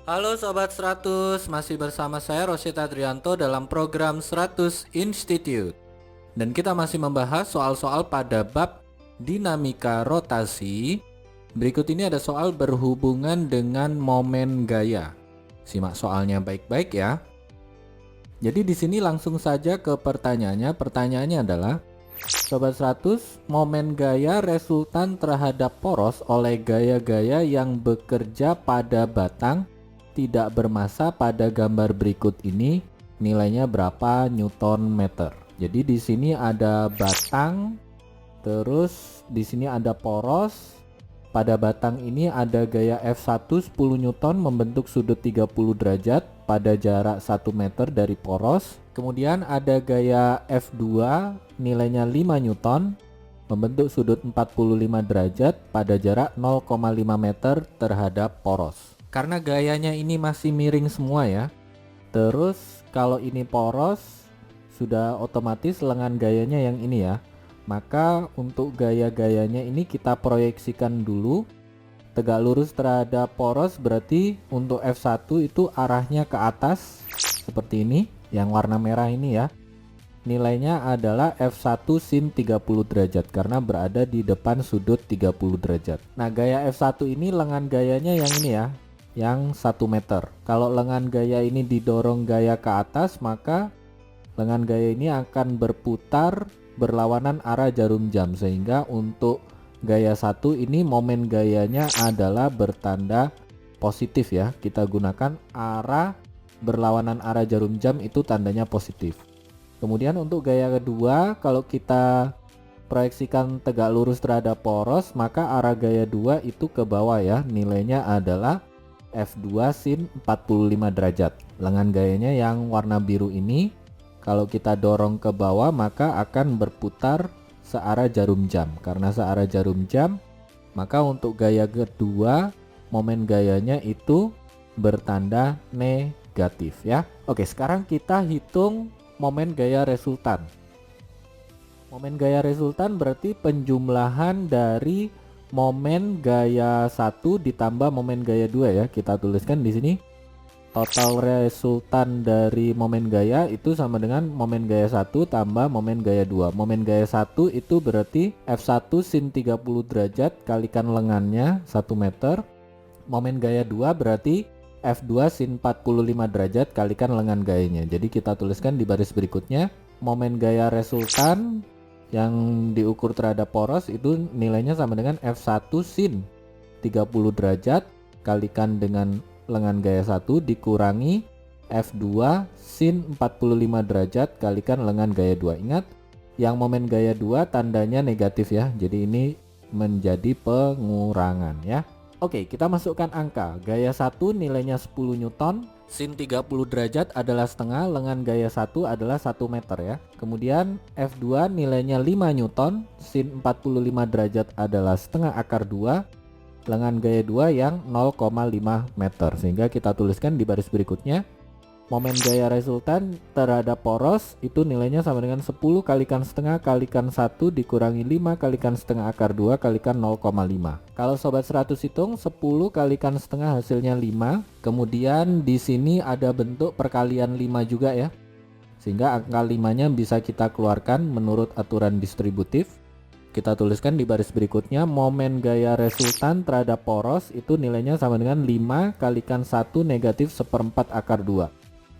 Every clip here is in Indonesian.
Halo Sobat 100, masih bersama saya Rosyid Adrianto dalam program 100 Institute. Dan kita masih membahas soal-soal pada bab dinamika rotasi. Berikut ini ada soal berhubungan dengan momen gaya. Simak soalnya baik-baik ya. Jadi di sini langsung saja ke pertanyaannya. Pertanyaannya adalah, Sobat 100, momen gaya resultan terhadap poros oleh gaya-gaya yang bekerja pada batang tidak bermassa pada gambar berikut ini nilainya berapa Newton meter. Jadi di sini ada batang, terus di sini ada poros. Pada batang ini ada gaya F1 10 Newton membentuk sudut 30 derajat pada jarak 1 meter dari poros. Kemudian ada gaya F2 nilainya 5 Newton membentuk sudut 45 derajat pada jarak 0,5 meter terhadap poros. Karena gayanya ini masih miring semua ya. Terus kalau ini poros sudah otomatis lengan gayanya yang ini ya. Maka untuk gaya-gayanya ini kita proyeksikan dulu. Tegak lurus terhadap poros berarti untuk F1 itu arahnya ke atas seperti ini, yang warna merah ini ya. Nilainya adalah F1 sin 30 derajat karena berada di depan sudut 30 derajat. Nah, gaya F1 ini lengan gayanya yang ini ya, yang 1 meter. Kalau lengan gaya ini didorong gaya ke atas, maka lengan gaya ini akan berputar berlawanan arah jarum jam, sehingga untuk gaya 1 ini momen gayanya adalah bertanda positif ya. Kita gunakan arah berlawanan arah jarum jam, itu tandanya positif. Kemudian untuk gaya kedua, kalau kita proyeksikan tegak lurus terhadap poros, maka arah gaya 2 itu ke bawah ya. Nilainya adalah F2 sin 45 derajat. Lengan gayanya yang warna biru ini kalau kita dorong ke bawah maka akan berputar searah jarum jam. Karena searah jarum jam, maka untuk gaya kedua momen gayanya itu bertanda negatif ya. Oke, sekarang kita hitung momen gaya resultan. Momen gaya resultan berarti penjumlahan dari momen gaya 1 ditambah momen gaya 2 ya. Kita tuliskan di sini total resultan dari momen gaya itu sama dengan momen gaya 1 tambah momen gaya 2. Momen gaya 1 itu berarti F1 sin 30 derajat kalikan lengannya 1 meter. Momen gaya 2 berarti F2 sin 45 derajat kalikan lengan gayanya. Jadi kita tuliskan di baris berikutnya, momen gaya resultan yang diukur terhadap poros itu nilainya sama dengan F1 sin 30 derajat kalikan dengan lengan gaya 1 dikurangi F2 sin 45 derajat kalikan lengan gaya 2. Ingat, yang momen gaya 2 tandanya negatif ya. Jadi ini menjadi pengurangan ya. Oke, kita masukkan angka. Gaya 1 nilainya 10 Newton, sin 30 derajat adalah setengah, lengan gaya 1 adalah 1 meter ya. Kemudian F2 nilainya 5 Newton, sin 45 derajat adalah setengah akar 2, lengan gaya 2 yang 0,5 meter. Sehingga kita tuliskan di baris berikutnya, momen gaya resultan terhadap poros itu nilainya sama dengan 10 kalikan setengah kalikan 1 dikurangi 5 kalikan setengah akar 2 kalikan 0,5. Kalau sobat 100 hitung 10 kalikan setengah hasilnya 5. Kemudian di sini ada bentuk perkalian 5 juga ya. Sehingga angka 5-nya bisa kita keluarkan menurut aturan distributif. Kita tuliskan di baris berikutnya, momen gaya resultan terhadap poros itu nilainya sama dengan 5 kalikan 1 negatif seperempat akar 2.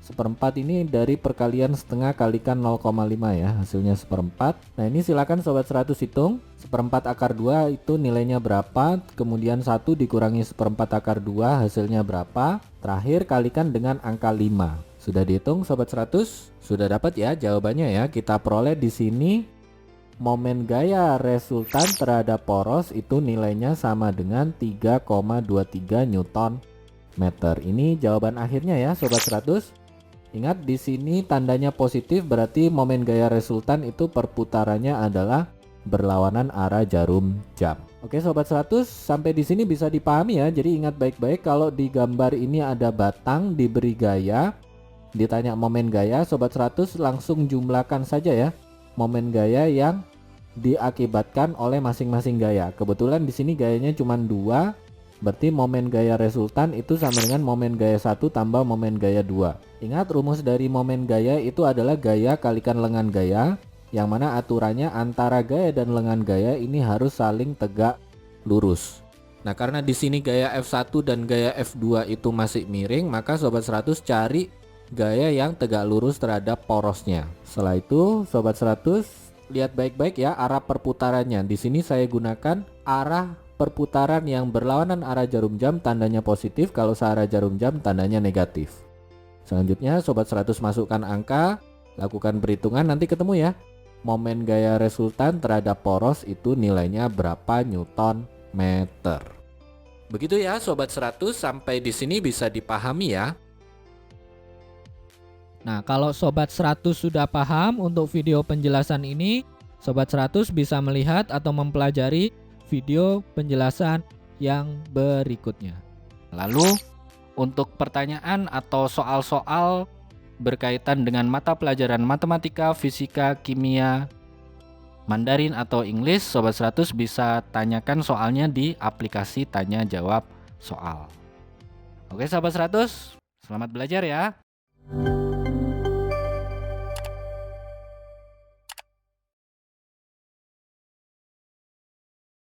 Seperempat ini dari perkalian setengah kalikan 0,5 ya, hasilnya seperempat. Nah ini silakan sobat 100 hitung, seperempat akar 2 itu nilainya berapa, kemudian 1 dikurangi seperempat akar 2 hasilnya berapa, terakhir kalikan dengan angka 5. Sudah dihitung sobat 100? Sudah dapat ya jawabannya ya. Kita peroleh di sini momen gaya resultan terhadap poros itu nilainya sama dengan 3,23 Newton meter. Ini jawaban akhirnya ya sobat 100. Ingat di sini tandanya positif berarti momen gaya resultan itu perputarannya adalah berlawanan arah jarum jam. Oke sobat 100, sampai di sini bisa dipahami ya. Jadi ingat baik-baik, kalau di gambar ini ada batang diberi gaya, ditanya momen gaya, sobat 100 langsung jumlahkan saja ya momen gaya yang diakibatkan oleh masing-masing gaya. Kebetulan di sini gayanya cuma 2, Berarti momen gaya resultan itu sama dengan momen gaya 1 tambah momen gaya 2. Ingat, rumus dari momen gaya itu adalah gaya kalikan lengan gaya, yang mana aturannya antara gaya dan lengan gaya ini harus saling tegak lurus. Nah, karena di sini gaya F1 dan gaya F2 itu masih miring, maka Sobat 100 cari gaya yang tegak lurus terhadap porosnya. Setelah itu, Sobat 100 lihat baik-baik ya arah perputarannya. Di sini saya gunakan arah perputaran yang berlawanan arah jarum jam, tandanya positif. Kalau searah jarum jam, tandanya negatif. Selanjutnya Sobat 100 masukkan angka, lakukan perhitungan, nanti ketemu ya. Momen gaya resultan terhadap poros itu nilainya berapa Newton meter. Begitu ya Sobat 100, sampai di sini bisa dipahami ya. Nah, kalau Sobat 100 sudah paham untuk video penjelasan ini, Sobat 100 bisa melihat atau mempelajari video penjelasan yang berikutnya. Lalu, untuk pertanyaan atau soal-soal berkaitan dengan mata pelajaran matematika, fisika, kimia, Mandarin atau English, Sobat 100 bisa tanyakan soalnya di aplikasi tanya jawab soal. Oke Sobat 100, selamat belajar ya.